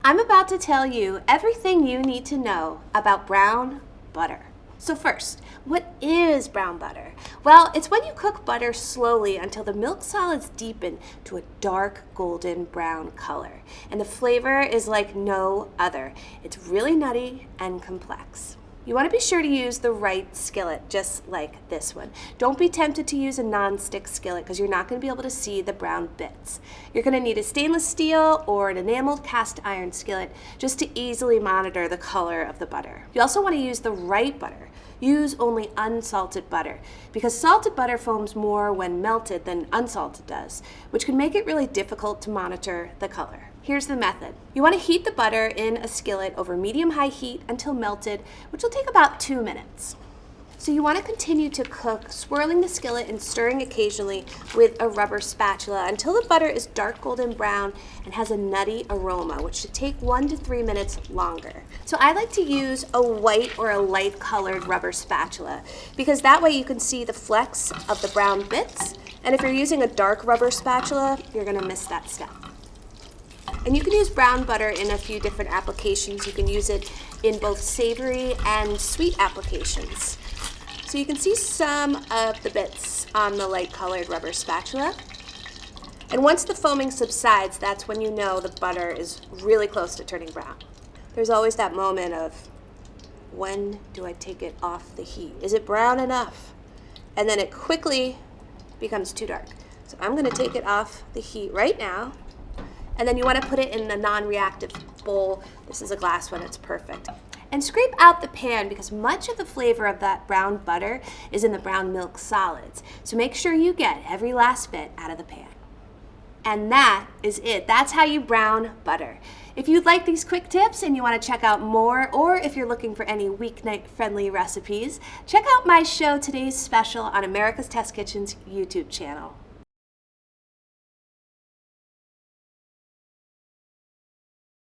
I'm about to tell you everything you need to know about brown butter. So first, what is brown butter? Well, it's when you cook butter slowly until the milk solids deepen to a dark golden brown color. And the flavor is like no other. It's really nutty and complex. You want to be sure to use the right skillet, just like this one. Don't be tempted to use a non-stick skillet because you're not going to be able to see the brown bits. You're going to need a stainless steel or an enameled cast iron skillet just to easily monitor the color of the butter. You also want to use the right butter. Use only unsalted butter because salted butter foams more when melted than unsalted does, which can make it really difficult to monitor the color. Here's the method. You want to heat the butter in a skillet over medium-high heat until melted, which will take about 2 minutes. So you want to continue to cook, swirling the skillet and stirring occasionally with a rubber spatula until the butter is dark golden brown and has a nutty aroma, which should take 1 to 3 minutes longer. So I like to use a white or a light colored rubber spatula because that way you can see the flecks of the brown bits. And if you're using a dark rubber spatula, you're going to miss that step. And you can use brown butter in a few different applications. You can use it in both savory and sweet applications. So you can see some of the bits on the light colored rubber spatula. And once the foaming subsides, that's when you know the butter is really close to turning brown. There's always that moment of, when do I take it off the heat? Is it brown enough? And then it quickly becomes too dark. So I'm gonna take it off the heat right now. And then you want to put it in a non-reactive bowl. This is a glass one, it's perfect. And scrape out the pan because much of the flavor of that brown butter is in the brown milk solids. So make sure you get every last bit out of the pan. And that is it. That's how you brown butter. If you'd like these quick tips and you want to check out more, or if you're looking for any weeknight friendly recipes, check out my show Today's Special on America's Test Kitchen's YouTube channel.